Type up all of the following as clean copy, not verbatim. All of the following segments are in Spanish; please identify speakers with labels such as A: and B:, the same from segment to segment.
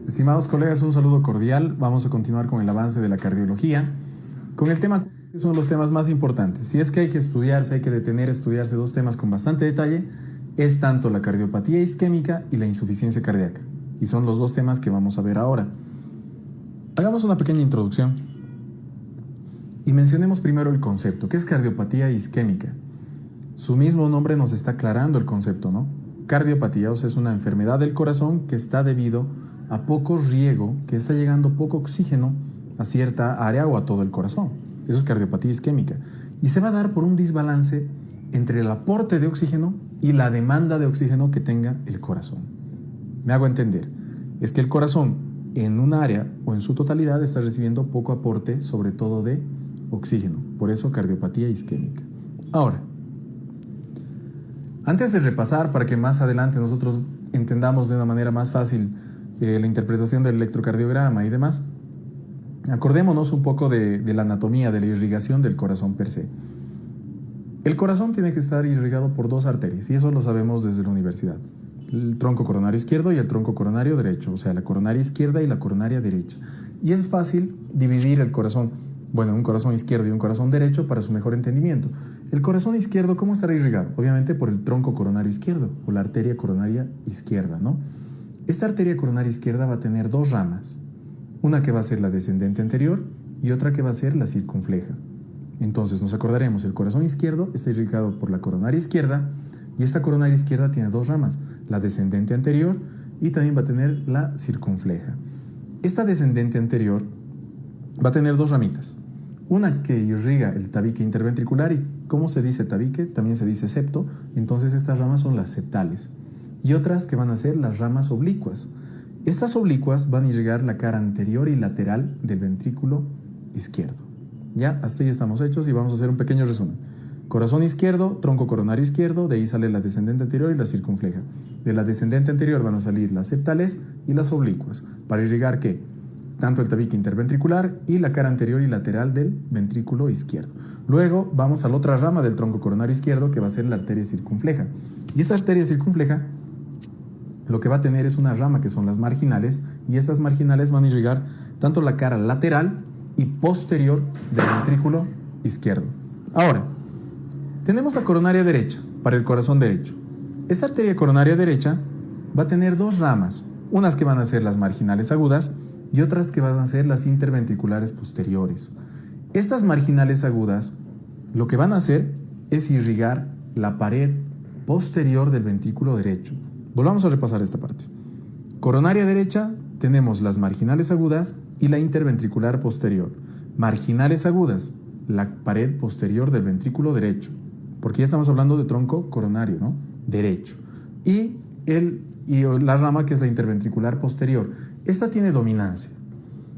A: Estimados colegas, un saludo cordial. Vamos a continuar con el avance de la cardiología, con el tema que es uno de los temas más importantes. Si es que hay que estudiarse, hay que detener a estudiarse dos temas con bastante detalle, es tanto la cardiopatía isquémica y la insuficiencia cardíaca. Y son los dos temas que vamos a ver ahora. Hagamos una pequeña introducción y mencionemos primero el concepto. ¿Qué es cardiopatía isquémica? Su mismo nombre nos está aclarando el concepto, ¿no? Cardiopatía, o sea, es una enfermedad del corazón que está debido a poco riego, que está llegando poco oxígeno a cierta área o a todo el corazón. Eso es cardiopatía isquémica. Y se va a dar por un desbalance entre el aporte de oxígeno y la demanda de oxígeno que tenga el corazón. Me hago entender. Es que el corazón en un área o en su totalidad está recibiendo poco aporte, sobre todo de oxígeno. Por eso cardiopatía isquémica. Ahora, antes de repasar, para que más adelante nosotros entendamos de una manera más fácil la interpretación del electrocardiograma y demás, acordémonos un poco de la anatomía, de la irrigación del corazón per se. El corazón tiene que estar irrigado por dos arterias, y eso lo sabemos desde la universidad. El tronco coronario izquierdo y el tronco coronario derecho, o sea, la coronaria izquierda y la coronaria derecha. Y es fácil dividir el corazón, bueno, un corazón izquierdo y un corazón derecho para su mejor entendimiento. El corazón izquierdo, ¿cómo estará irrigado? Obviamente por el tronco coronario izquierdo, o la arteria coronaria izquierda, ¿no? Esta arteria coronaria izquierda va a tener dos ramas, una que va a ser la descendente anterior y otra que va a ser la circunfleja. Entonces nos acordaremos, el corazón izquierdo está irrigado por la coronaria izquierda y esta coronaria izquierda tiene dos ramas, la descendente anterior y también va a tener la circunfleja. Esta descendente anterior va a tener dos ramitas, una que irriga el tabique interventricular y ¿cómo se dice tabique? También se dice septo, entonces estas ramas son las septales. Y otras que van a ser las ramas oblicuas. Estas oblicuas van a irrigar la cara anterior y lateral del ventrículo izquierdo. Ya, hasta ahí estamos hechos y vamos a hacer un pequeño resumen. Corazón izquierdo, tronco coronario izquierdo, de ahí sale la descendente anterior y la circunfleja. De la descendente anterior van a salir las septales y las oblicuas. ¿Para irrigar qué? Tanto el tabique interventricular y la cara anterior y lateral del ventrículo izquierdo. Luego vamos a la otra rama del tronco coronario izquierdo que va a ser la arteria circunfleja. Y esta arteria circunfleja lo que va a tener es una rama que son las marginales y estas marginales van a irrigar tanto la cara lateral y posterior del ventrículo izquierdo. Ahora, tenemos la coronaria derecha para el corazón derecho. Esta arteria coronaria derecha va a tener dos ramas, unas que van a ser las marginales agudas y otras que van a ser las interventriculares posteriores. Estas marginales agudas lo que van a hacer es irrigar la pared posterior del ventrículo derecho. Volvamos a repasar esta parte. Coronaria derecha tenemos las marginales agudas y la interventricular posterior. Marginales agudas, la pared posterior del ventrículo derecho, porque ya estamos hablando de tronco coronario, ¿no? Derecho. Y la rama que es la interventricular posterior. Esta tiene dominancia.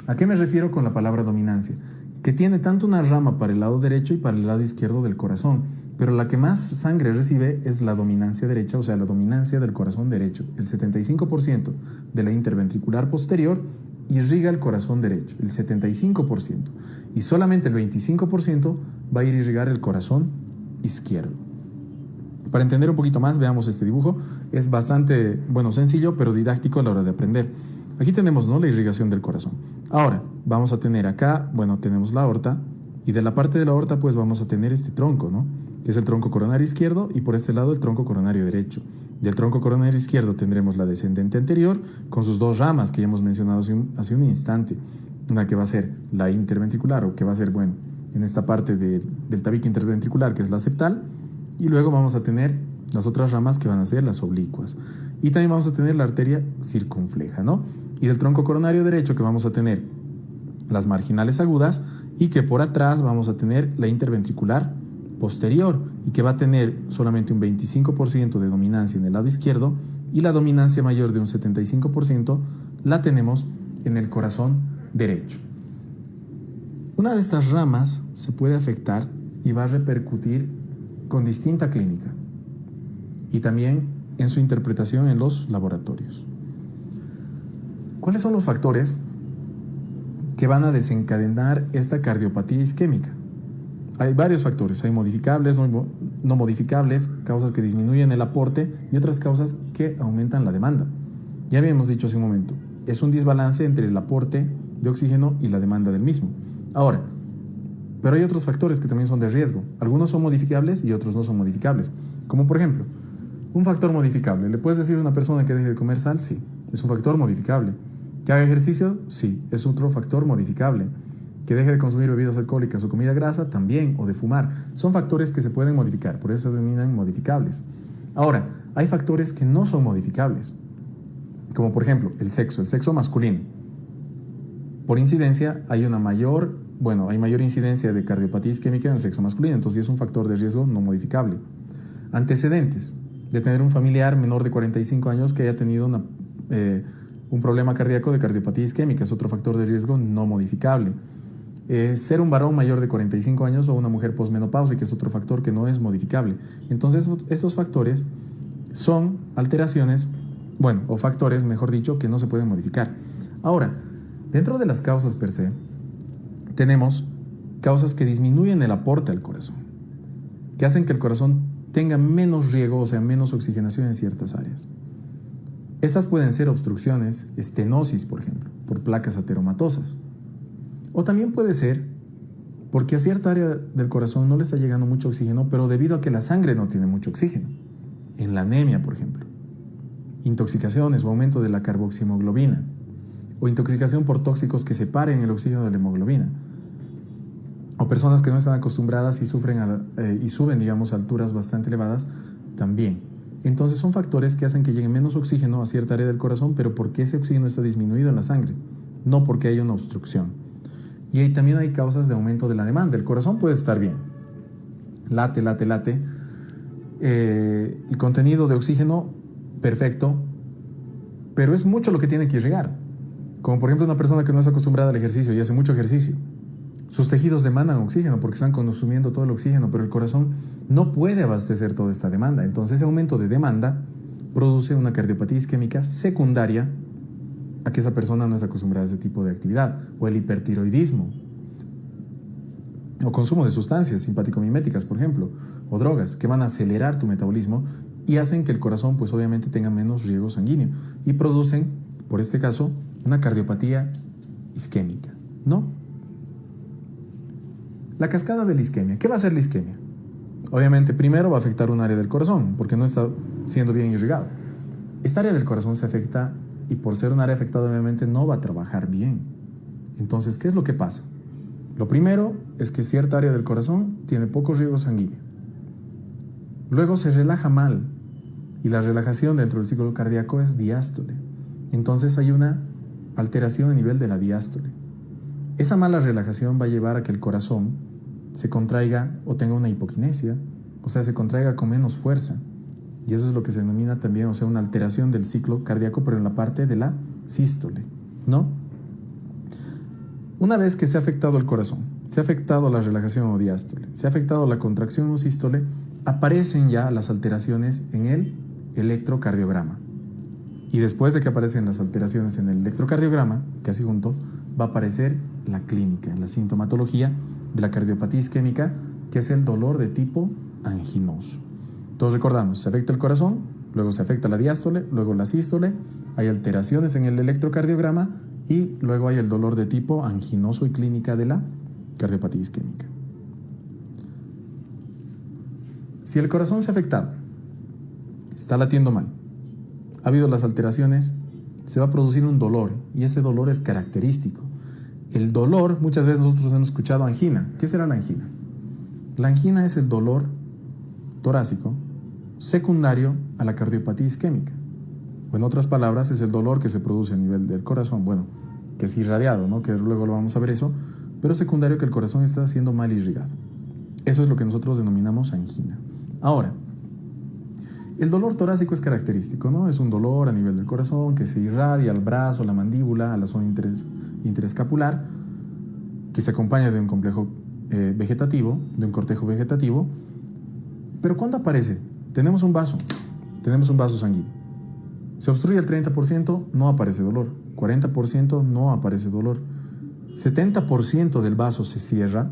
A: ¿A qué me refiero con la palabra dominancia? Que tiene tanto una rama para el lado derecho y para el lado izquierdo del corazón, pero la que más sangre recibe es la dominancia derecha, o sea, la dominancia del corazón derecho. El 75% de la interventricular posterior irriga el corazón derecho, el 75%, y solamente el 25% va a ir a irrigar el corazón izquierdo. Para entender un poquito más, veamos este dibujo. Es bastante, sencillo, pero didáctico a la hora de aprender. Aquí tenemos, ¿no?, la irrigación del corazón. Ahora, vamos a tener acá, tenemos la aorta, y de la parte de la aorta, pues vamos a tener este tronco, ¿no?, que es el tronco coronario izquierdo, y por este lado el tronco coronario derecho. Del tronco coronario izquierdo tendremos la descendente anterior, con sus dos ramas que ya hemos mencionado hace un instante. Una que va a ser la interventricular, o que va a ser, en esta parte del tabique interventricular, que es la septal, y luego vamos a tener las otras ramas que van a ser las oblicuas. Y también vamos a tener la arteria circunfleja, ¿no? Y del tronco coronario derecho que vamos a tener las marginales agudas y que por atrás vamos a tener la interventricular posterior y que va a tener solamente un 25% de dominancia en el lado izquierdo y la dominancia mayor de un 75% la tenemos en el corazón derecho. Una de estas ramas se puede afectar y va a repercutir con distinta clínica y también en su interpretación en los laboratorios. ¿Cuáles son los factores que van a desencadenar esta cardiopatía isquémica? Hay varios factores, hay modificables, no modificables, causas que disminuyen el aporte y otras causas que aumentan la demanda. Ya habíamos dicho hace un momento, es un desbalance entre el aporte de oxígeno y la demanda del mismo. Ahora, pero hay otros factores que también son de riesgo. Algunos son modificables y otros no son modificables. Como por ejemplo, un factor modificable. ¿Le puedes decir a una persona que deje de comer sal? Sí, es un factor modificable. ¿Que haga ejercicio? Sí, es otro factor modificable. ¿Que deje de consumir bebidas alcohólicas o comida grasa? También, o de fumar. Son factores que se pueden modificar, por eso se denominan modificables. Ahora, hay factores que no son modificables, como por ejemplo el sexo masculino. Por incidencia, hay mayor incidencia de cardiopatía isquémica en el sexo masculino, entonces es un factor de riesgo no modificable. Antecedentes de tener un familiar menor de 45 años que haya tenido un problema cardíaco de cardiopatía isquémica, es otro factor de riesgo no modificable. Ser un varón mayor de 45 años o una mujer posmenopáusica es otro factor que no es modificable. Entonces, estos factores son alteraciones, o factores, mejor dicho, que no se pueden modificar. Ahora, dentro de las causas per se, tenemos causas que disminuyen el aporte al corazón, que hacen que el corazón tenga menos riego, o sea, menos oxigenación en ciertas áreas. Estas pueden ser obstrucciones, estenosis, por ejemplo, por placas ateromatosas. O también puede ser porque a cierta área del corazón no le está llegando mucho oxígeno, pero debido a que la sangre no tiene mucho oxígeno. En la anemia, por ejemplo. Intoxicaciones o aumento de la carboxihemoglobina. O intoxicación por tóxicos que separen el oxígeno de la hemoglobina. O personas que no están acostumbradas y suben, a alturas bastante elevadas, también. Entonces son factores que hacen que llegue menos oxígeno a cierta área del corazón, pero porque ese oxígeno está disminuido en la sangre, no porque haya una obstrucción. Y ahí también hay causas de aumento de la demanda. El corazón puede estar bien. Late. El contenido de oxígeno, perfecto. Pero es mucho lo que tiene que irrigar. Como por ejemplo una persona que no es acostumbrada al ejercicio y hace mucho ejercicio. Sus tejidos demandan oxígeno porque están consumiendo todo el oxígeno, pero el corazón no puede abastecer toda esta demanda. Entonces ese aumento de demanda produce una cardiopatía isquémica secundaria a que esa persona no está acostumbrada a ese tipo de actividad, o el hipertiroidismo, o consumo de sustancias simpático-miméticas, por ejemplo, o drogas, que van a acelerar tu metabolismo y hacen que el corazón, pues obviamente, tenga menos riego sanguíneo y producen, por este caso, una cardiopatía isquémica, ¿no? La cascada de la isquemia. ¿Qué va a hacer la isquemia? Obviamente, primero va a afectar un área del corazón, porque no está siendo bien irrigado. Esta área del corazón se afecta y por ser un área afectada obviamente no va a trabajar bien. Entonces, ¿qué es lo que pasa? Lo primero es que cierta área del corazón tiene poco riego sanguíneo. Luego se relaja mal y la relajación dentro del ciclo cardíaco es diástole. Entonces hay una alteración a nivel de la diástole. Esa mala relajación va a llevar a que el corazón se contraiga o tenga una hipoquinesia, o sea, se contraiga con menos fuerza. Y eso es lo que se denomina también, una alteración del ciclo cardíaco, pero en la parte de la sístole, ¿no? Una vez que se ha afectado el corazón, se ha afectado la relajación o diástole, se ha afectado la contracción o sístole, aparecen ya las alteraciones en el electrocardiograma. Y después de que aparecen las alteraciones en el electrocardiograma, casi junto, va a aparecer la clínica, la sintomatología de la cardiopatía isquémica, que es el dolor de tipo anginoso. Todos recordamos, se afecta el corazón, luego se afecta la diástole, luego la sístole, hay alteraciones en el electrocardiograma y luego hay el dolor de tipo anginoso y clínica de la cardiopatía isquémica. Si el corazón se ha afectado, está latiendo mal, ha habido las alteraciones, se va a producir un dolor y ese dolor es característico. El dolor, muchas veces nosotros hemos escuchado angina. ¿Qué será la angina? La angina es el dolor torácico secundario a la cardiopatía isquémica. O en otras palabras, es el dolor que se produce a nivel del corazón, que es irradiado, ¿no? Que luego lo vamos a ver eso, pero secundario que el corazón está siendo mal irrigado. Eso es lo que nosotros denominamos angina. Ahora, el dolor torácico es característico, ¿no? Es un dolor a nivel del corazón que se irradia al brazo, a la mandíbula, a la zona interescapular, que se acompaña de un complejo vegetativo, de un cortejo vegetativo. Pero ¿cuándo aparece? Tenemos un vaso sanguíneo. Se obstruye el 30%, no aparece dolor. 40% no aparece dolor. 70% del vaso se cierra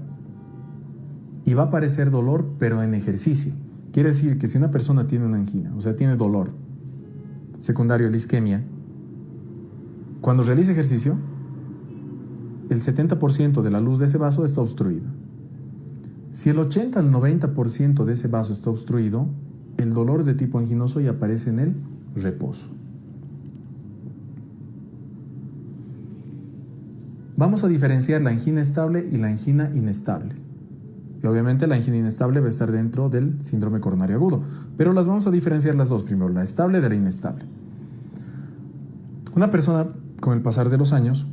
A: y va a aparecer dolor, pero en ejercicio. Quiere decir que si una persona tiene una angina, tiene dolor secundario a la isquemia, cuando realiza ejercicio, el 70% de la luz de ese vaso está obstruida. Si el 80 al 90% de ese vaso está obstruido, el dolor de tipo anginoso ya aparece en el reposo. Vamos a diferenciar la angina estable y la angina inestable. Y obviamente la angina inestable va a estar dentro del síndrome coronario agudo, pero las vamos a diferenciar las dos primero, la estable de la inestable. Una persona, con el pasar de los años,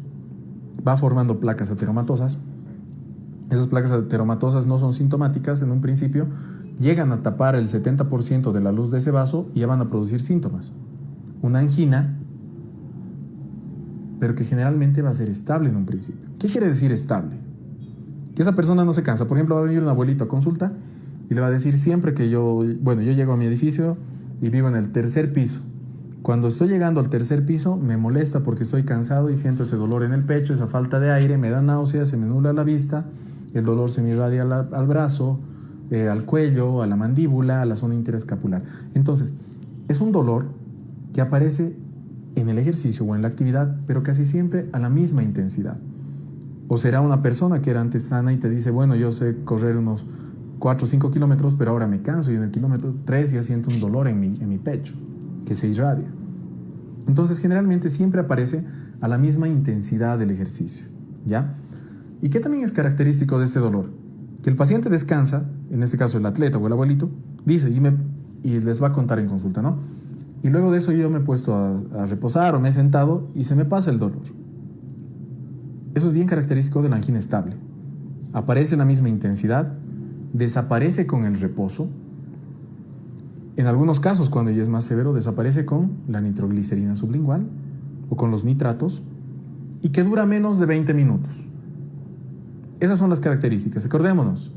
A: va formando placas ateromatosas. Esas placas ateromatosas no son sintomáticas en un principio, llegan a tapar el 70% de la luz de ese vaso y ya van a producir síntomas. Una angina, pero que generalmente va a ser estable en un principio. ¿Qué quiere decir estable? Que esa persona no se cansa. Por ejemplo, va a venir un abuelito a consulta y le va a decir siempre que yo llego a mi edificio y vivo en el tercer piso. Cuando estoy llegando al tercer piso me molesta porque estoy cansado y siento ese dolor en el pecho, esa falta de aire, me da náuseas, se me nubla la vista, el dolor se me irradia al brazo, al cuello, a la mandíbula, a la zona interescapular. Entonces, es un dolor que aparece en el ejercicio o en la actividad, pero casi siempre a la misma intensidad. O será una persona que era antes sana y te dice, bueno, yo sé correr unos 4 o 5 kilómetros, pero ahora me canso y en el kilómetro 3 ya siento un dolor en mi pecho, que se irradia. Entonces, generalmente siempre aparece a la misma intensidad del ejercicio, ¿ya? ¿Y qué también es característico de este dolor? Que el paciente descansa, en este caso el atleta o el abuelito, dice, y les va a contar en consulta, ¿no? Y luego de eso yo me he puesto a reposar o me he sentado y se me pasa el dolor. Eso es bien característico de la angina estable. Aparece en la misma intensidad, desaparece con el reposo. En algunos casos, cuando ya es más severo, desaparece con la nitroglicerina sublingual o con los nitratos y que dura menos de 20 minutos. Esas son las características. Acordémonos,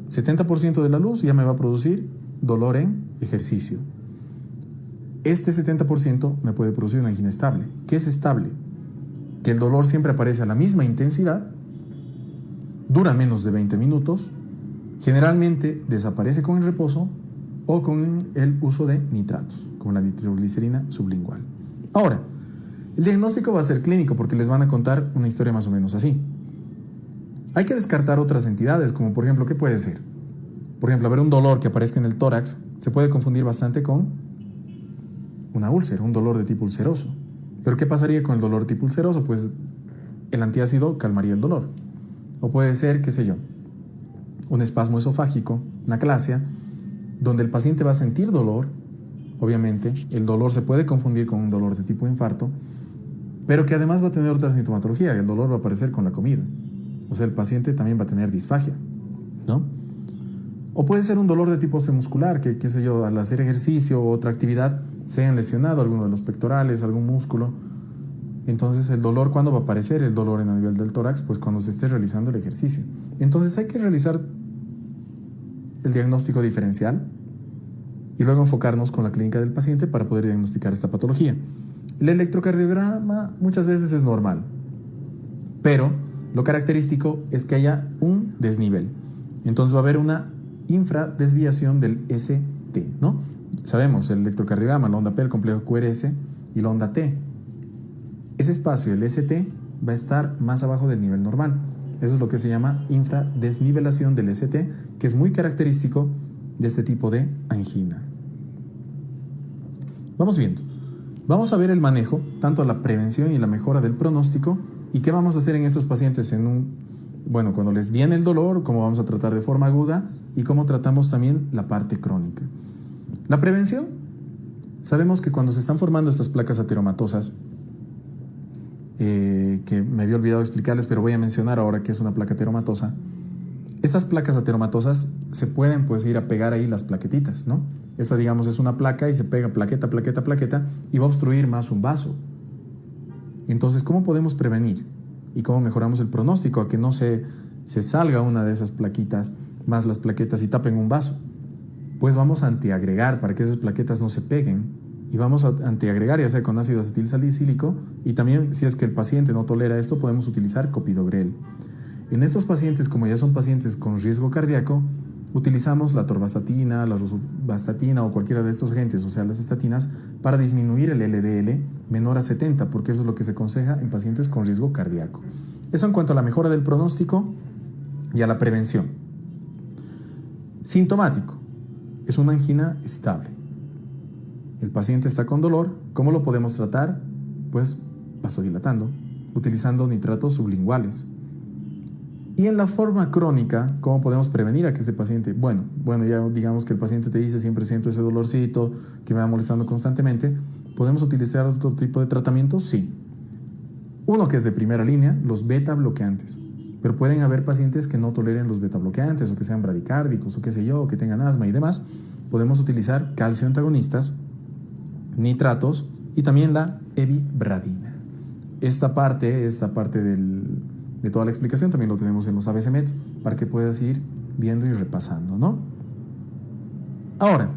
A: 70% de la luz ya me va a producir dolor en ejercicio. Este 70% me puede producir una angina estable. ¿Qué es estable? Que el dolor siempre aparece a la misma intensidad, dura menos de 20 minutos, generalmente desaparece con el reposo o con el uso de nitratos, como la nitroglicerina sublingual. Ahora, el diagnóstico va a ser clínico porque les van a contar una historia más o menos así. Hay que descartar otras entidades, como por ejemplo, ¿qué puede ser? Por ejemplo, haber un dolor que aparezca en el tórax se puede confundir bastante con una úlcera, un dolor de tipo ulceroso. ¿Pero qué pasaría con el dolor tipo ulceroso? Pues el antiácido calmaría el dolor. O puede ser, qué sé yo, un espasmo esofágico, una aclasia, donde el paciente va a sentir dolor. Obviamente, el dolor se puede confundir con un dolor de tipo infarto, pero que además va a tener otra sintomatología. El dolor va a aparecer con la comida. O sea, el paciente también va a tener disfagia, ¿no? O puede ser un dolor de tipo osteomuscular, que, qué sé yo, al hacer ejercicio o otra actividad se han lesionado alguno de los pectorales, algún músculo. Entonces, ¿el dolor cuándo va a aparecer? El dolor en el nivel del tórax, pues cuando se esté realizando el ejercicio. Entonces, hay que realizar el diagnóstico diferencial y luego enfocarnos con la clínica del paciente para poder diagnosticar esta patología. El electrocardiograma muchas veces es normal, pero lo característico es que haya un desnivel. Entonces va a haber una infradesviación del ST, ¿no? Sabemos, el electrocardiograma, la onda P, el complejo QRS y la onda T. Ese espacio, el ST, va a estar más abajo del nivel normal. Eso es lo que se llama infradesnivelación del ST, que es muy característico de este tipo de angina. Vamos viendo. Vamos a ver el manejo, tanto la prevención y la mejora del pronóstico, y qué vamos a hacer en estos pacientes cuando les viene el dolor, cómo vamos a tratar de forma aguda y cómo tratamos también la parte crónica. La prevención. Sabemos que cuando se están formando estas placas ateromatosas, que me había olvidado explicarles, pero voy a mencionar ahora que es una placa ateromatosa. Estas placas ateromatosas se pueden ir a pegar ahí las plaquetitas, ¿no? Esta, digamos, es una placa y se pega plaqueta, plaqueta, plaqueta y va a obstruir más un vaso. Entonces, ¿cómo podemos prevenir? ¿Y cómo mejoramos el pronóstico a que no se salga una de esas plaquitas más las plaquetas y tapen un vaso? Pues vamos a antiagregar para que esas plaquetas no se peguen. Y vamos a antiagregar, ya sea con ácido acetil salicílico, y también, si es que el paciente no tolera esto, podemos utilizar copidogrel. En estos pacientes, como ya son pacientes con riesgo cardíaco, utilizamos la atorvastatina, la rosuvastatina o cualquiera de estos agentes, o sea, las estatinas, para disminuir el LDL menor a 70, porque eso es lo que se aconseja en pacientes con riesgo cardíaco. Eso en cuanto a la mejora del pronóstico y a la prevención. Sintomático. Es una angina estable. El paciente está con dolor. ¿Cómo lo podemos tratar? Pues vasodilatando, utilizando nitratos sublinguales. Y en la forma crónica, ¿cómo podemos prevenir a que este paciente, bueno, ya digamos que el paciente te dice siempre siento ese dolorcito que me va molestando constantemente, ¿podemos utilizar otro tipo de tratamiento? Sí. Uno que es de primera línea, los beta bloqueantes. Pero pueden haber pacientes que no toleren los beta bloqueantes o que sean bradicárdicos o qué sé yo, o que tengan asma y demás. Podemos utilizar calcio antagonistas, nitratos y también la evibradina. Esta parte de toda la explicación también lo tenemos en los ABC-Meds para que puedas ir viendo y repasando, ¿no? Ahora,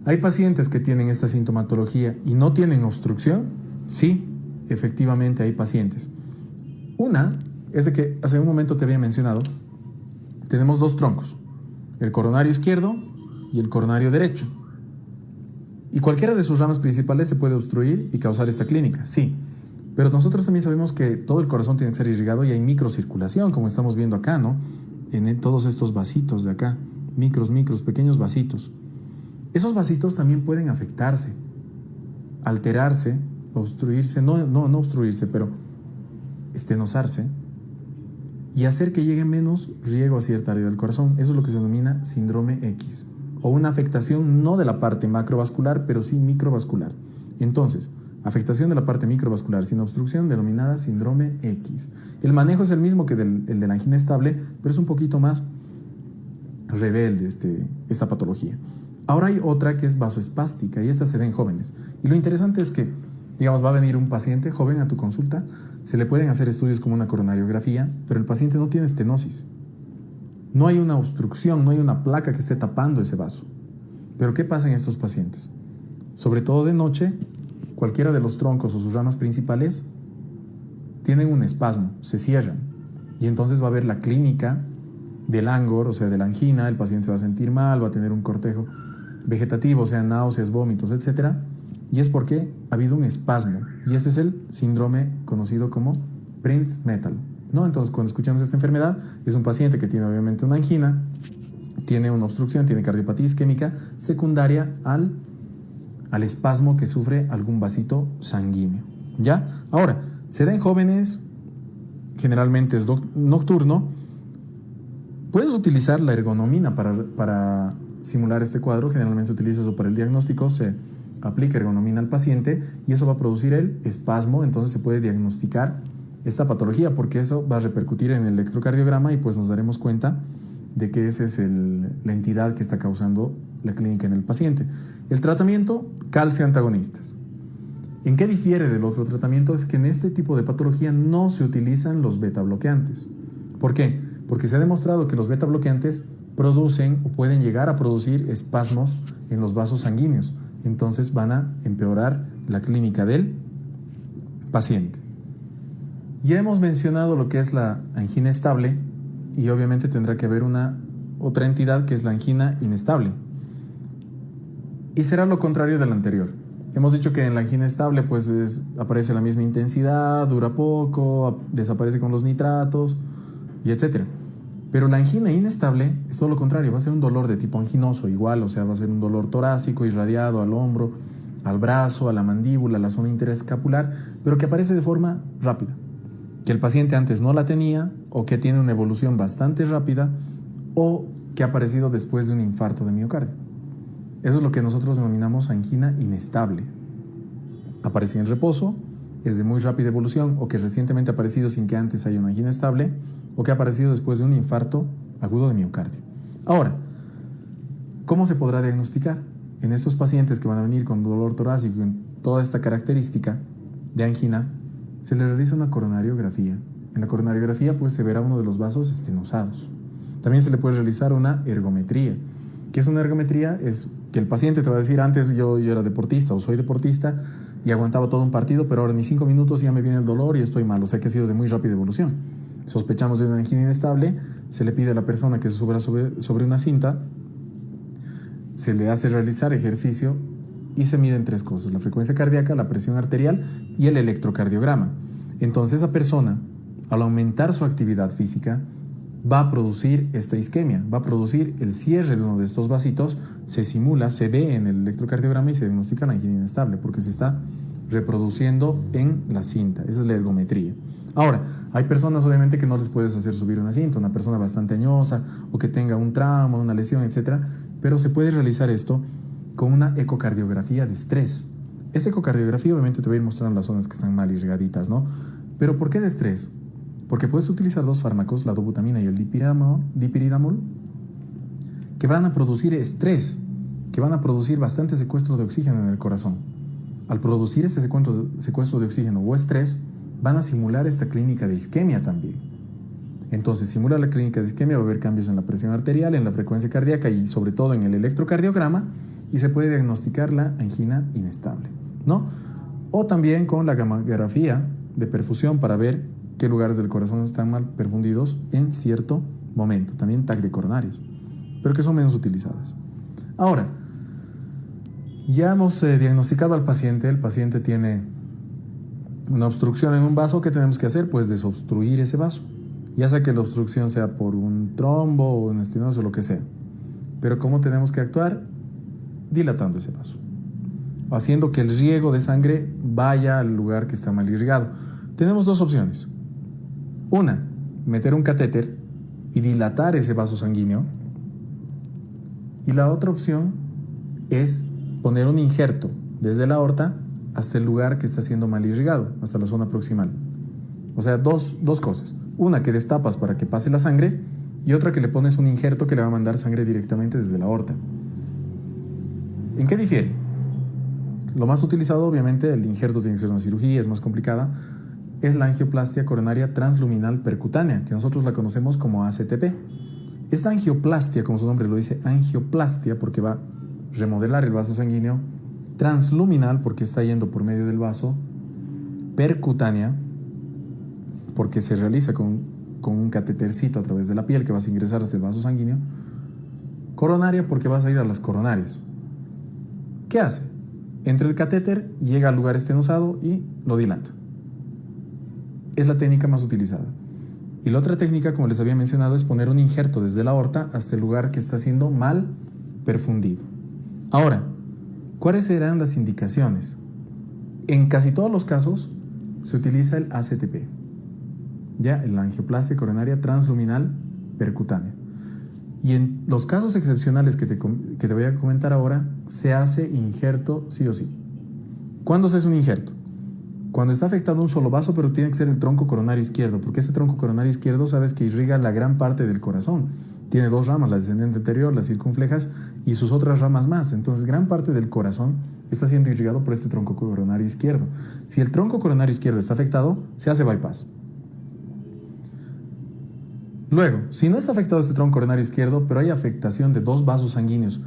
A: ¿hay pacientes que tienen esta sintomatología y no tienen obstrucción? Sí, efectivamente hay pacientes. Una es de que hace un momento te había mencionado, tenemos dos troncos, el coronario izquierdo y el coronario derecho. Y cualquiera de sus ramas principales se puede obstruir y causar esta clínica, sí. Pero nosotros también sabemos que todo el corazón tiene que ser irrigado y hay microcirculación, como estamos viendo acá, ¿no? En todos estos vasitos de acá, pequeños vasitos. Esos vasitos también pueden afectarse, alterarse, obstruirse, no obstruirse, pero estenosarse y hacer que llegue menos riego a cierta área del corazón. Eso es lo que se denomina síndrome X, o una afectación no de la parte macrovascular, pero sí microvascular. Entonces, afectación de la parte microvascular sin obstrucción denominada síndrome X. El manejo es el mismo que el de la angina estable, pero es un poquito más rebelde esta patología. Ahora hay otra que es vasoespástica y esta se da en jóvenes. Y lo interesante es que, digamos, va a venir un paciente joven a tu consulta, se le pueden hacer estudios como una coronariografía, pero el paciente no tiene estenosis. No hay una obstrucción, no hay una placa que esté tapando ese vaso. Pero ¿qué pasa en estos pacientes? Sobre todo de noche, cualquiera de los troncos o sus ramas principales tienen un espasmo, se cierran. Y entonces va a haber la clínica del angor, o sea, de la angina, el paciente se va a sentir mal, va a tener un cortejo vegetativo, o sea, náuseas, vómitos, etc. Y es porque ha habido un espasmo. Y ese es el síndrome conocido como Prince-Metal, ¿no? Entonces, cuando escuchamos esta enfermedad, es un paciente que tiene obviamente una angina, tiene una obstrucción, tiene cardiopatía isquémica secundaria al espasmo que sufre algún vasito sanguíneo, ¿ya? Ahora, se da en jóvenes, generalmente es nocturno. Puedes utilizar la ergonomina para simular este cuadro. Generalmente se utiliza eso para el diagnóstico. Se aplica ergonomina al paciente y eso va a producir el espasmo. Entonces se puede diagnosticar esta patología porque eso va a repercutir en el electrocardiograma y pues nos daremos cuenta de que esa es la entidad que está causando la clínica en el paciente. El tratamiento, calcio antagonistas. ¿En qué difiere del otro tratamiento? Es que en este tipo de patología no se utilizan los beta bloqueantes. ¿Por qué? Porque se ha demostrado que los beta bloqueantes producen o pueden llegar a producir espasmos en los vasos sanguíneos. Entonces van a empeorar la clínica del paciente. Ya hemos mencionado lo que es la angina estable y obviamente tendrá que haber otra entidad que es la angina inestable. Y será lo contrario del anterior. Hemos dicho que en la angina estable pues aparece la misma intensidad, dura poco, desaparece con los nitratos y etc. Pero la angina inestable es todo lo contrario, va a ser un dolor de tipo anginoso igual, o sea, va a ser un dolor torácico irradiado al hombro, al brazo, a la mandíbula, a la zona interescapular, pero que aparece de forma rápida, que el paciente antes no la tenía o que tiene una evolución bastante rápida o que ha aparecido después de un infarto de miocardio. Eso es lo que nosotros denominamos angina inestable. Aparece en el reposo, es de muy rápida evolución o que recientemente ha aparecido sin que antes haya una angina estable o que ha aparecido después de un infarto agudo de miocardio. Ahora, ¿cómo se podrá diagnosticar? En estos pacientes que van a venir con dolor torácico y con toda esta característica de angina, se les realiza una coronariografía. En la coronariografía pues se verá uno de los vasos estenosados. También se le puede realizar una ergometría. ¿Qué es una ergometría? Es que el paciente te va a decir, antes yo era deportista o soy deportista y aguantaba todo un partido, pero ahora ni 5 minutos ya me viene el dolor y estoy mal. O sea que ha sido de muy rápida evolución. Sospechamos de una angina inestable, se le pide a la persona que se suba sobre una cinta, se le hace realizar ejercicio y se miden tres cosas: la frecuencia cardíaca, la presión arterial y el electrocardiograma. Entonces esa persona, al aumentar su actividad física, va a producir esta isquemia, va a producir el cierre de uno de estos vasitos, se simula, se ve en el electrocardiograma y se diagnostica la angina inestable porque se está reproduciendo en la cinta. Esa es la ergometría. Ahora, hay personas obviamente que no les puedes hacer subir una cinta, una persona bastante añosa o que tenga un trauma, una lesión, etcétera, pero se puede realizar esto con una ecocardiografía de estrés. Esta ecocardiografía obviamente te va a ir mostrando las zonas que están mal irrigaditas, ¿no? Pero ¿por qué de estrés? Porque puedes utilizar dos fármacos, la dobutamina y el dipiridamol, que van a producir estrés, que van a producir bastante secuestro de oxígeno en el corazón. Al producir ese secuestro de oxígeno o estrés, van a simular esta clínica de isquemia también. Entonces, simula la clínica de isquemia, va a haber cambios en la presión arterial, en la frecuencia cardíaca y sobre todo en el electrocardiograma, y se puede diagnosticar la angina inestable, ¿no? O también con la gammagrafía de perfusión para ver qué lugares del corazón están mal perfundidos en cierto momento. También TAC de coronarios, pero que son menos utilizadas. Ahora, ya hemos diagnosticado al paciente. El paciente tiene una obstrucción en un vaso. ¿Qué tenemos que hacer? Pues desobstruir ese vaso. Ya sea que la obstrucción sea por un trombo o una estenosis o lo que sea. Pero ¿cómo tenemos que actuar? Dilatando ese vaso, haciendo que el riego de sangre vaya al lugar que está mal irrigado. Tenemos dos opciones. Una, meter un catéter y dilatar ese vaso sanguíneo. Y la otra opción es poner un injerto desde la aorta hasta el lugar que está siendo mal irrigado, hasta la zona proximal. O sea, dos cosas. Una, que destapas para que pase la sangre, y otra, que le pones un injerto que le va a mandar sangre directamente desde la aorta. ¿En qué difiere? Lo más utilizado, obviamente, el injerto tiene que ser una cirugía, es más complicada, es la angioplastia coronaria transluminal percutánea, que nosotros la conocemos como ACTP. Esta angioplastia, como su nombre lo dice, angioplastia, porque va a remodelar el vaso sanguíneo, transluminal, porque está yendo por medio del vaso, percutánea, porque se realiza con un catetercito a través de la piel que vas a ingresar hasta el vaso sanguíneo, coronaria, porque vas a ir a las coronarias. ¿Qué hace? Entra el catéter, llega al lugar estenosado y lo dilata. Es la técnica más utilizada. Y la otra técnica, como les había mencionado, es poner un injerto desde la aorta hasta el lugar que está siendo mal perfundido. Ahora, ¿cuáles serán las indicaciones? En casi todos los casos se utiliza el ACTP, ya, la angioplastia coronaria transluminal percutánea. Y en los casos excepcionales que te voy a comentar ahora, se hace injerto sí o sí. ¿Cuándo se hace un injerto? Cuando está afectado un solo vaso, pero tiene que ser el tronco coronario izquierdo, porque ese tronco coronario izquierdo, sabes que irriga la gran parte del corazón. Tiene dos ramas, la descendente anterior, las circunflejas, y sus otras ramas más. Entonces, gran parte del corazón está siendo irrigado por este tronco coronario izquierdo. Si el tronco coronario izquierdo está afectado, se hace bypass. Luego, si no está afectado este tronco coronario izquierdo, pero hay afectación de dos vasos sanguíneos,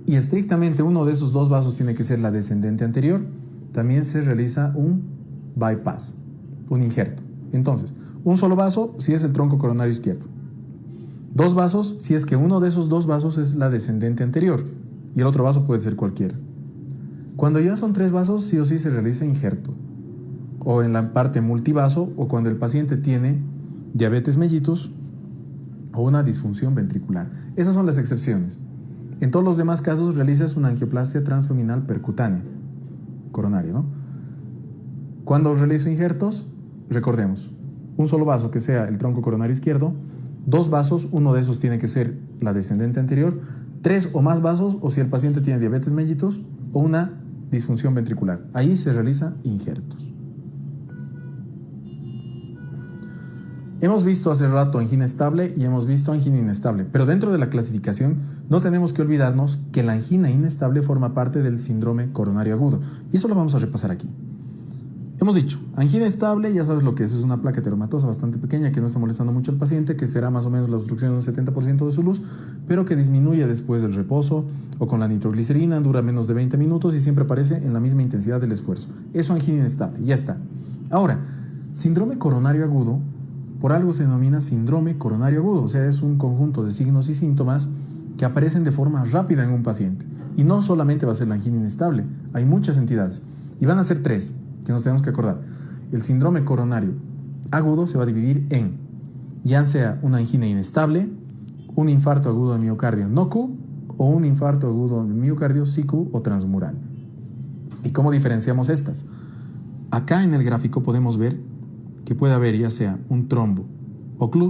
A: y estrictamente uno de esos dos vasos tiene que ser la descendente anterior, también se realiza un bypass, un injerto. Entonces, un solo vaso si es el tronco coronario izquierdo. Dos vasos si es que uno de esos dos vasos es la descendente anterior y el otro vaso puede ser cualquiera. Cuando ya son tres vasos, sí o sí se realiza injerto. O en la parte multivaso, o cuando el paciente tiene diabetes mellitus o una disfunción ventricular. Esas son las excepciones. En todos los demás casos realizas una angioplastia transluminal percutánea, coronaria, ¿no? Cuando realizo injertos, recordemos, un solo vaso que sea el tronco coronario izquierdo, dos vasos, uno de esos tiene que ser la descendente anterior, tres o más vasos, o si el paciente tiene diabetes mellitus o una disfunción ventricular. Ahí se realiza injertos. Hemos visto hace rato angina estable y hemos visto angina inestable, pero dentro de la clasificación no tenemos que olvidarnos que la angina inestable forma parte del síndrome coronario agudo, y eso lo vamos a repasar aquí. Hemos dicho, angina estable, ya sabes lo que es una placa heteromatosa bastante pequeña que no está molestando mucho al paciente, que será más o menos la obstrucción de un 70% de su luz, pero que disminuye después del reposo o con la nitroglicerina, dura menos de 20 minutos y siempre aparece en la misma intensidad del esfuerzo. Eso angina inestable, ya está. Ahora, síndrome coronario agudo, por algo se denomina síndrome coronario agudo, o sea, es un conjunto de signos y síntomas que aparecen de forma rápida en un paciente. Y no solamente va a ser la angina inestable, hay muchas entidades. Y van a ser tres que nos tenemos que acordar. El síndrome coronario agudo se va a dividir en, ya sea una angina inestable, un infarto agudo de miocardio no Q o un infarto agudo de miocardio sí Q o transmural. ¿Y cómo diferenciamos estas? Acá en el gráfico podemos ver que puede haber ya sea un trombo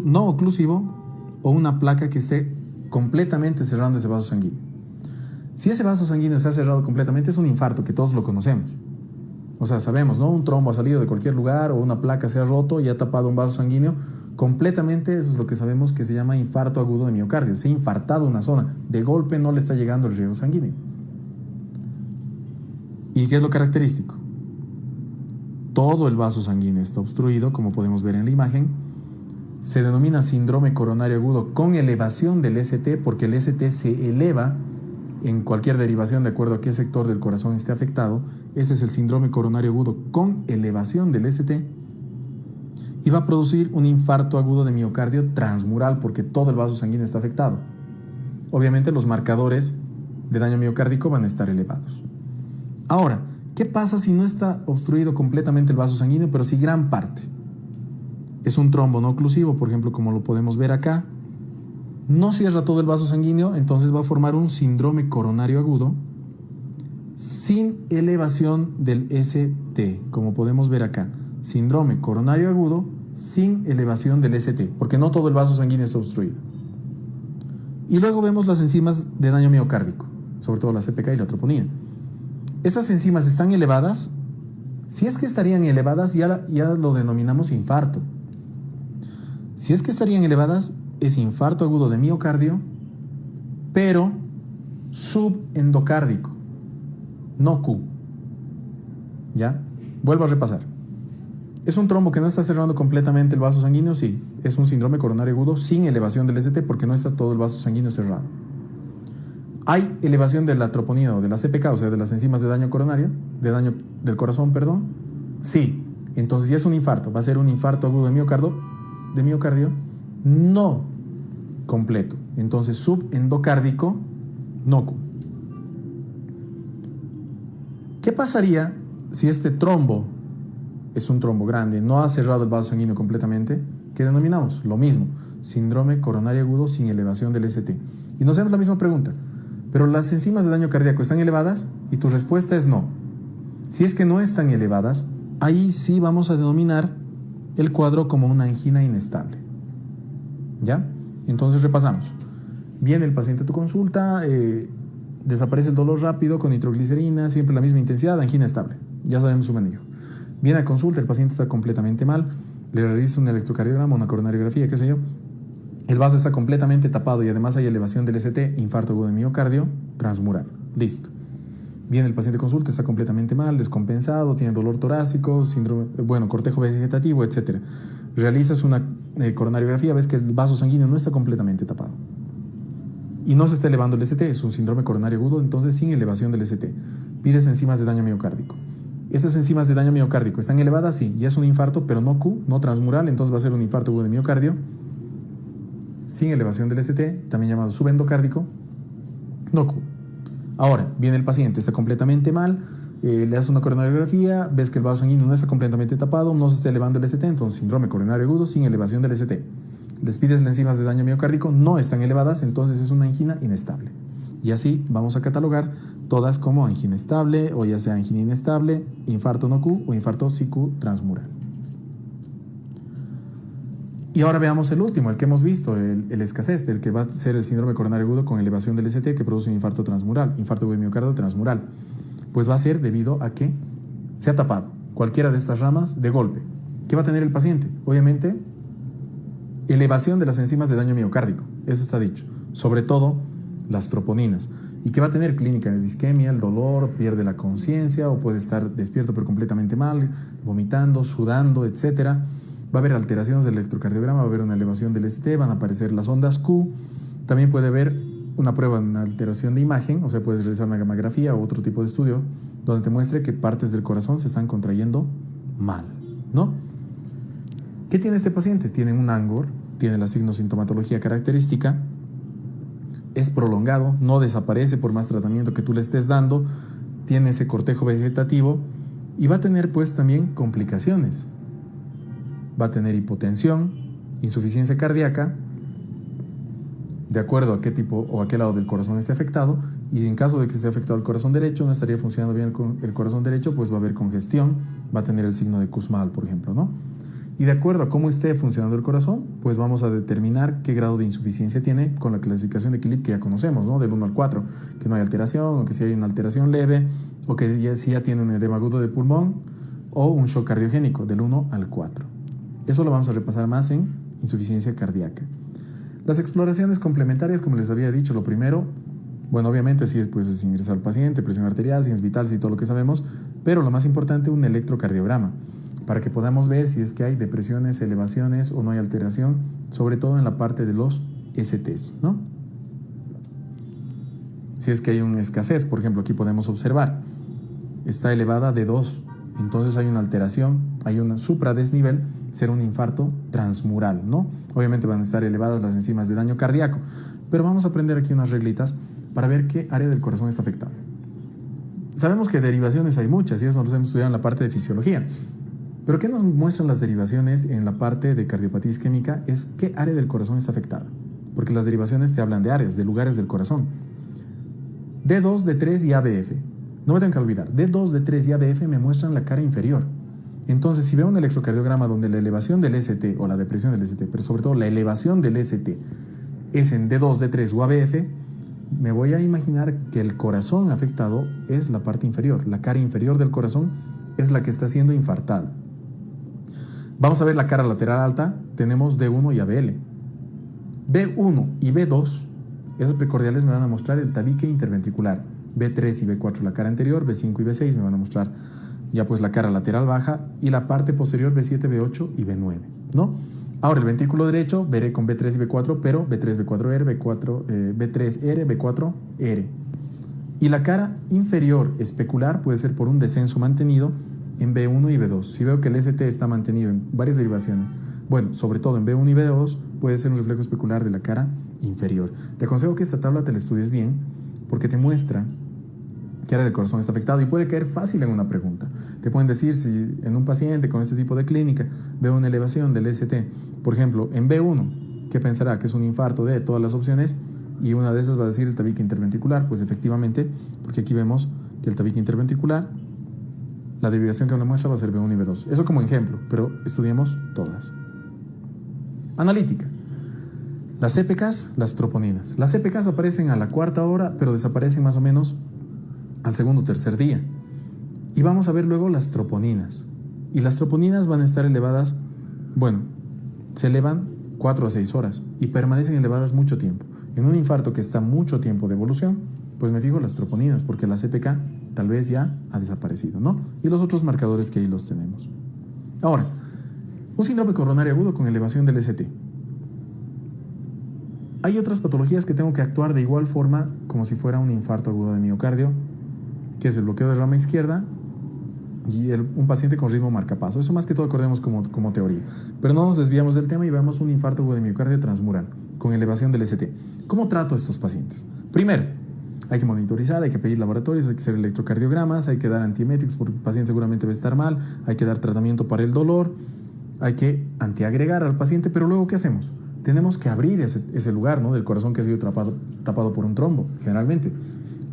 A: no oclusivo o una placa que esté completamente cerrando ese vaso sanguíneo. Si ese vaso sanguíneo se ha cerrado completamente, es un infarto, que todos lo conocemos. O sea, sabemos, ¿no? Un trombo ha salido de cualquier lugar o una placa se ha roto y ha tapado un vaso sanguíneo completamente. Eso es lo que sabemos que se llama infarto agudo de miocardio. Se ha infartado una zona. De golpe no le está llegando el riego sanguíneo. ¿Y qué es lo característico? Todo el vaso sanguíneo está obstruido, como podemos ver en la imagen. Se denomina síndrome coronario agudo con elevación del ST, porque el ST se eleva en cualquier derivación de acuerdo a qué sector del corazón esté afectado. Ese es el síndrome coronario agudo con elevación del ST. Y va a producir un infarto agudo de miocardio transmural, porque todo el vaso sanguíneo está afectado. Obviamente los marcadores de daño miocárdico van a estar elevados. Ahora, ¿qué pasa si no está obstruido completamente el vaso sanguíneo, pero sí gran parte? Es un trombo no oclusivo, por ejemplo, como lo podemos ver acá. No cierra todo el vaso sanguíneo, entonces va a formar un síndrome coronario agudo sin elevación del ST, como podemos ver acá. Síndrome coronario agudo sin elevación del ST, porque no todo el vaso sanguíneo está obstruido. Y luego vemos las enzimas de daño miocárdico, sobre todo la CPK y la troponina. Estas enzimas están elevadas. Si es que estarían elevadas, ya lo denominamos infarto. Si es que estarían elevadas, es infarto agudo de miocardio, pero subendocárdico, no Q. ¿Ya? Vuelvo a repasar. ¿Es un trombo que no está cerrando completamente el vaso sanguíneo? Sí. Es un síndrome coronario agudo sin elevación del ST, porque no está todo el vaso sanguíneo cerrado. ¿Hay elevación de la troponina o de la CPK, o sea, de las enzimas de daño coronario, de daño del corazón, perdón? Sí. Entonces, si es un infarto, va a ser un infarto agudo de miocardio no completo. Entonces, subendocárdico, no Q. ¿Qué pasaría si este trombo es un trombo grande, no ha cerrado el vaso sanguíneo completamente? ¿Qué denominamos? Lo mismo, síndrome coronario agudo sin elevación del ST. Y nos hacemos la misma pregunta. ¿Pero las enzimas de daño cardíaco están elevadas? Y tu respuesta es no. Si es que no están elevadas, ahí sí vamos a denominar el cuadro como una angina inestable. ¿Ya? Entonces repasamos. Viene el paciente a tu consulta, desaparece el dolor rápido con nitroglicerina, siempre la misma intensidad, angina estable. Ya sabemos su manejo. Viene a consulta, el paciente está completamente mal, le realiza un electrocardiograma, una coronariografía, qué sé yo. El vaso está completamente tapado y además hay elevación del ST, infarto agudo de miocardio, transmural. Listo. Viene el paciente a consulta, está completamente mal, descompensado, tiene dolor torácico, cortejo vegetativo, etc. Realizas una coronariografía, ves que el vaso sanguíneo no está completamente tapado. Y no se está elevando el ST, es un síndrome coronario agudo, entonces sin elevación del ST. Pides enzimas de daño miocárdico. Esas enzimas de daño miocárdico están elevadas, sí, ya es un infarto, pero no Q, no transmural, entonces va a ser un infarto agudo de miocardio sin elevación del ST, también llamado subendocárdico, no Q. Ahora, viene el paciente, está completamente mal, le haces una coronariografía, ves que el vaso sanguíneo no está completamente tapado, no se está elevando el ST, entonces síndrome coronario agudo sin elevación del ST. Les pides las enzimas de daño miocárdico, no están elevadas, entonces es una angina inestable. Y así vamos a catalogar todas como angina estable, o ya sea angina inestable, infarto no Q o infarto sí Q transmural. Y ahora veamos el último, el que hemos visto, el escasez, el que va a ser el síndrome coronario agudo con elevación del ST que produce un infarto transmural, infarto agudo de miocardio transmural. Pues va a ser debido a que se ha tapado cualquiera de estas ramas de golpe. ¿Qué va a tener el paciente? Obviamente, elevación de las enzimas de daño miocárdico, eso está dicho, sobre todo las troponinas. ¿Y qué va a tener? Clínica de disquemia, el dolor, pierde la conciencia o puede estar despierto pero completamente mal, vomitando, sudando, etcétera. Va a haber alteraciones del electrocardiograma, va a haber una elevación del ST, van a aparecer las ondas Q. También puede haber una prueba de una alteración de imagen, o sea, puedes realizar una gamografía o otro tipo de estudio donde te muestre que partes del corazón se están contrayendo mal, ¿no? ¿Qué tiene este paciente? Tiene un ANGOR, tiene la signosintomatología característica, es prolongado, no desaparece por más tratamiento que tú le estés dando, tiene ese cortejo vegetativo y va a tener pues también complicaciones. Va a tener hipotensión, insuficiencia cardíaca, de acuerdo a qué tipo o a qué lado del corazón esté afectado, y en caso de que esté afectado el corazón derecho, no estaría funcionando bien el corazón derecho, pues va a haber congestión, va a tener el signo de Kussmaul, por ejemplo, ¿no? Y de acuerdo a cómo esté funcionando el corazón, pues vamos a determinar qué grado de insuficiencia tiene con la clasificación de Killip que ya conocemos, ¿no? Del 1 al 4, que no hay alteración, o que si hay una alteración leve, o que si ya tiene un edema agudo de pulmón, o un shock cardiogénico, del 1 al 4. Eso lo vamos a repasar más en insuficiencia cardíaca. Las exploraciones complementarias, como les había dicho, lo primero, bueno, obviamente si es, pues, es ingresar al paciente, presión arterial, signos vitales y todo lo que sabemos, pero lo más importante, un electrocardiograma, para que podamos ver si es que hay depresiones, elevaciones o no hay alteración, sobre todo en la parte de los STs, ¿no? Si es que hay una escasez, por ejemplo, aquí podemos observar, está elevada de 2, entonces hay una alteración, hay un supradesnivel, será un infarto transmural, ¿no? Obviamente van a estar elevadas las enzimas de daño cardíaco, pero vamos a aprender aquí unas reglitas para ver qué área del corazón está afectada. Sabemos que derivaciones hay muchas y eso nos hemos estudiado en la parte de fisiología, pero ¿qué nos muestran las derivaciones en la parte de cardiopatía isquémica? Es qué área del corazón está afectada, porque las derivaciones te hablan de áreas, de lugares del corazón. D2, D3 y ABF. No me tengo que olvidar, D2, D3 y ABF me muestran la cara inferior. Entonces, si veo un electrocardiograma donde la elevación del ST o la depresión del ST, pero sobre todo la elevación del ST es en D2, D3 o ABF, me voy a imaginar que el corazón afectado es la parte inferior. La cara inferior del corazón es la que está siendo infartada. Vamos a ver la cara lateral alta. Tenemos D1 y ABL. B1 y B2, esas precordiales me van a mostrar el tabique interventricular. B3 y B4 la cara anterior, B5 y B6 me van a mostrar ya pues la cara lateral baja y la parte posterior B7, B8 y B9, ¿no? Ahora el ventrículo derecho veré con B3 y B4, pero B3, B4R, B3R, B4R. Y la cara inferior especular puede ser por un descenso mantenido en B1 y B2. Si veo que el ST está mantenido en varias derivaciones, bueno, sobre todo en B1 y B2, puede ser un reflejo especular de la cara inferior. Te aconsejo que esta tabla te la estudies bien porque te muestra qué área del corazón está afectado y puede caer fácil en una pregunta. Te pueden decir si en un paciente con este tipo de clínica veo una elevación del ST, por ejemplo, en B1, ¿qué pensará? Que es un infarto de todas las opciones y una de esas va a decir el tabique interventricular. Pues efectivamente, porque aquí vemos que el tabique interventricular, la derivación que me muestra va a ser B1 y B2. Eso como ejemplo, pero estudiemos todas. Analítica. Las CPKs, las troponinas. Las CPKs aparecen a la 4ª hora, pero desaparecen más o menos al 2º o 3er día. Y vamos a ver luego las troponinas. Y las troponinas van a estar elevadas, bueno, se elevan 4 a 6 horas y permanecen elevadas mucho tiempo. En un infarto que está mucho tiempo de evolución, pues me fijo las troponinas, porque la CPK tal vez ya ha desaparecido, ¿no? Y los otros marcadores que ahí los tenemos. Ahora, un síndrome coronario agudo con elevación del ST. Hay otras patologías que tengo que actuar de igual forma como si fuera un infarto agudo de miocardio, que es el bloqueo de rama izquierda y un paciente con ritmo marcapaso. Eso más que todo acordemos como teoría. Pero no nos desviamos del tema y vemos un infarto agudo de miocardio transmural con elevación del ST. ¿Cómo trato a estos pacientes? Primero, hay que monitorizar, hay que pedir laboratorios, hay que hacer electrocardiogramas, hay que dar antieméticos porque el paciente seguramente va a estar mal, hay que dar tratamiento para el dolor, hay que antiagregar al paciente, pero luego ¿qué hacemos? Tenemos que abrir ese lugar, ¿no?, del corazón que ha sido tapado por un trombo, generalmente.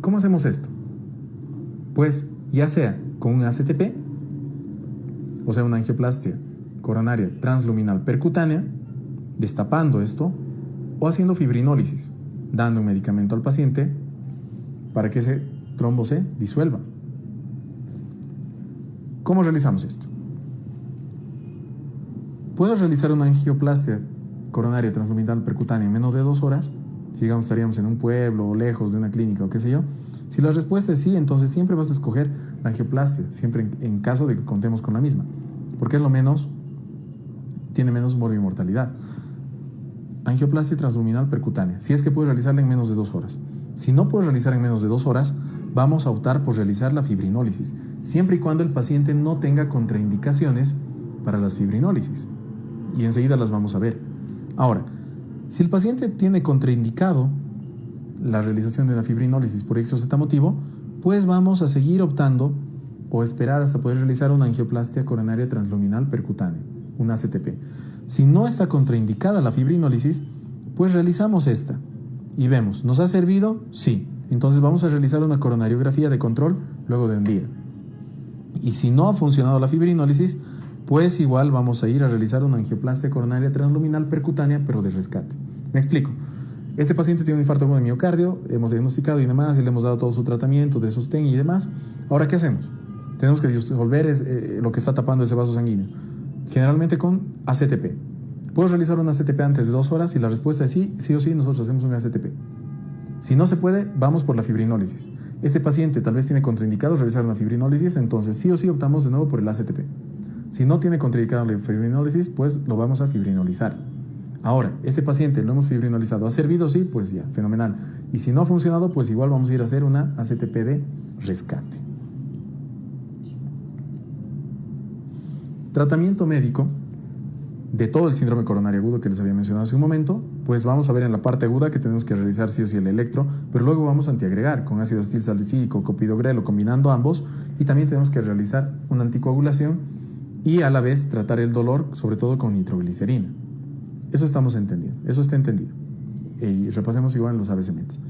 A: ¿Cómo hacemos esto? Pues ya sea con un ACTP, o sea, una angioplastia coronaria transluminal percutánea, destapando esto, o haciendo fibrinólisis, dando un medicamento al paciente para que ese trombo se disuelva. ¿Cómo realizamos esto? Puedo realizar una angioplastia coronaria transluminal percutánea en menos de 2 horas, si digamos estaríamos en un pueblo o lejos de una clínica o qué sé yo. Si la respuesta es sí, entonces siempre vas a escoger la angioplastia, siempre en caso de que contemos con la misma, porque es lo menos, tiene menos morbimortalidad. Angioplastia transluminal percutánea, si es que puedes realizarla en menos de 2 horas. Si no puedes realizar en menos de 2 horas, vamos a optar por realizar la fibrinólisis, siempre y cuando el paciente no tenga contraindicaciones para las fibrinólisis. Y enseguida las vamos a ver. Ahora, si el paciente tiene contraindicado, la realización de una fibrinólisis por X o Z motivo, pues vamos a seguir optando o esperar hasta poder realizar una angioplastia coronaria transluminal percutánea, una ACTP. Si no está contraindicada la fibrinólisis, pues realizamos esta y vemos, ¿nos ha servido? Sí. Entonces vamos a realizar una coronariografía de control luego de un día. Y si no ha funcionado la fibrinólisis, pues igual vamos a ir a realizar una angioplastia coronaria transluminal percutánea, pero de rescate. Me explico. Este paciente tiene un infarto agudo de miocardio, hemos diagnosticado y demás, y le hemos dado todo su tratamiento de sostén y demás. Ahora, ¿qué hacemos? Tenemos que disolver lo que está tapando ese vaso sanguíneo, generalmente con ACTP. ¿Puedo realizar una ACTP antes de 2 horas? Y la respuesta es sí, sí o sí, nosotros hacemos una ACTP. Si no se puede, vamos por la fibrinólisis. Este paciente tal vez tiene contraindicado realizar una fibrinólisis, entonces sí o sí optamos de nuevo por el ACTP. Si no tiene contraindicado la fibrinólisis, pues lo vamos a fibrinolizar. Ahora, este paciente lo hemos fibrinolizado. ¿Ha servido? Sí, pues ya, fenomenal. Y si no ha funcionado, pues igual vamos a ir a hacer una ACTP de rescate. Tratamiento médico de todo el síndrome coronario agudo que les había mencionado hace un momento, pues vamos a ver en la parte aguda que tenemos que realizar sí o sí el electro, pero luego vamos a antiagregar con ácido acetil salicílico, clopidogrel o combinando ambos, y también tenemos que realizar una anticoagulación y a la vez tratar el dolor, sobre todo con nitroglicerina. Eso estamos entendiendo, eso está entendido. Y repasemos igual en los ABC-METs.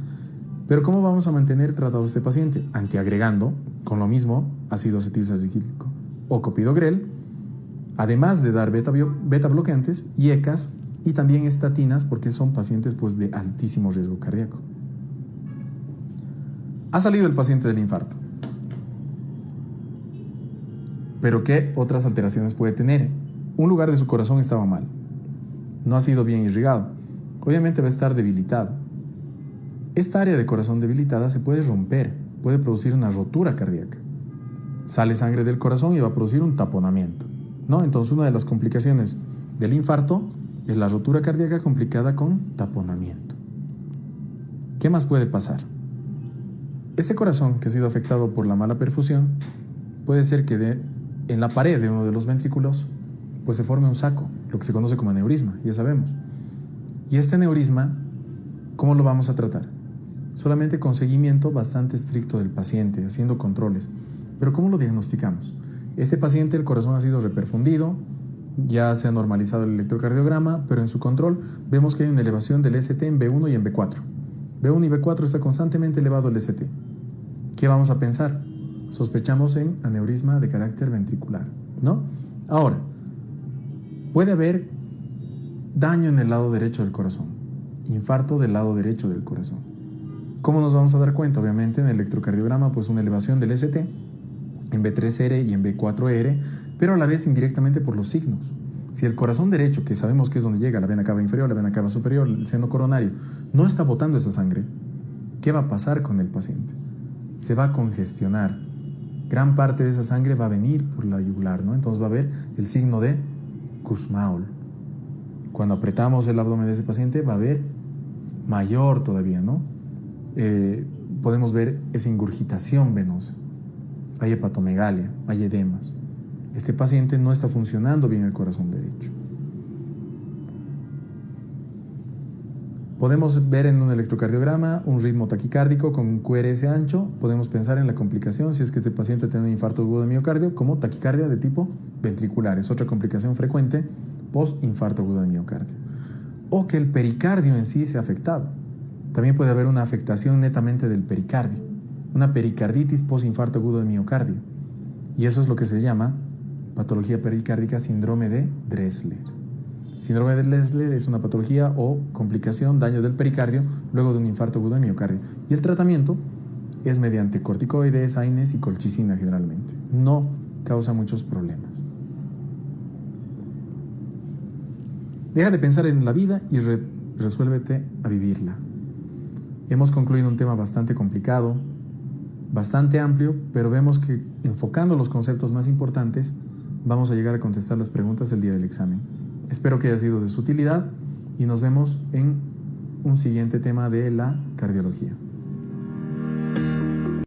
A: Pero ¿cómo vamos a mantener tratado a este paciente? Antiagregando con lo mismo ácido acetil salicílico o clopidogrel, además de dar beta bloqueantes y ECAs y también estatinas, porque son pacientes pues, de altísimo riesgo cardíaco. Ha salido el paciente del infarto. Pero ¿qué otras alteraciones puede tener? Un lugar de su corazón estaba mal. No ha sido bien irrigado. Obviamente va a estar debilitado. Esta área de corazón debilitada se puede romper, puede producir una rotura cardíaca. Sale sangre del corazón y va a producir un taponamiento, ¿no? Entonces una de las complicaciones del infarto es la rotura cardíaca complicada con taponamiento. ¿Qué más puede pasar? Este corazón que ha sido afectado por la mala perfusión puede ser que en la pared de uno de los ventrículos pues se forme un saco, lo que se conoce como aneurisma, ya sabemos. Y este aneurisma, ¿cómo lo vamos a tratar? Solamente con seguimiento bastante estricto del paciente, haciendo controles. Pero ¿cómo lo diagnosticamos? Este paciente, el corazón ha sido reperfundido, ya se ha normalizado el electrocardiograma, pero en su control vemos que hay una elevación del ST en B1 y en B4. B1 y B4 está constantemente elevado el ST. ¿Qué vamos a pensar? Sospechamos en aneurisma de carácter ventricular, ¿no? Ahora, puede haber daño en el lado derecho del corazón, infarto del lado derecho del corazón. ¿Cómo nos vamos a dar cuenta? Obviamente en el electrocardiograma, pues una elevación del ST en B3R y en B4R, pero a la vez indirectamente por los signos. Si el corazón derecho, que sabemos que es donde llega la vena cava inferior, la vena cava superior, el seno coronario, no está botando esa sangre, ¿qué va a pasar con el paciente? Se va a congestionar. Gran parte de esa sangre va a venir por la yugular, ¿no? Entonces va a haber el signo de Kussmaul. Cuando apretamos el abdomen de ese paciente va a haber mayor todavía, ¿no? Podemos ver esa ingurgitación venosa. Hay hepatomegalia, hay edemas. Este paciente no está funcionando bien el corazón derecho. Podemos ver en un electrocardiograma un ritmo taquicárdico con un QRS ancho. Podemos pensar en la complicación, si es que este paciente tiene un infarto agudo de miocardio, como taquicardia de tipo ventricular. Es otra complicación frecuente post-infarto agudo de miocardio. O que el pericardio en sí sea afectado. También puede haber una afectación netamente del pericardio, una pericarditis post-infarto agudo de miocardio. Y eso es lo que se llama patología pericárdica, síndrome de Dressler. Síndrome de Dressler es una patología o complicación, daño del pericardio luego de un infarto agudo de miocardio. Y el tratamiento es mediante corticoides, AINES y colchicina generalmente. No causa muchos problemas. Deja de pensar en la vida y resuélvete a vivirla. Hemos concluido un tema bastante complicado, bastante amplio, pero vemos que enfocando los conceptos más importantes vamos a llegar a contestar las preguntas el día del examen. Espero que haya sido de su utilidad y nos vemos en un siguiente tema de la cardiología.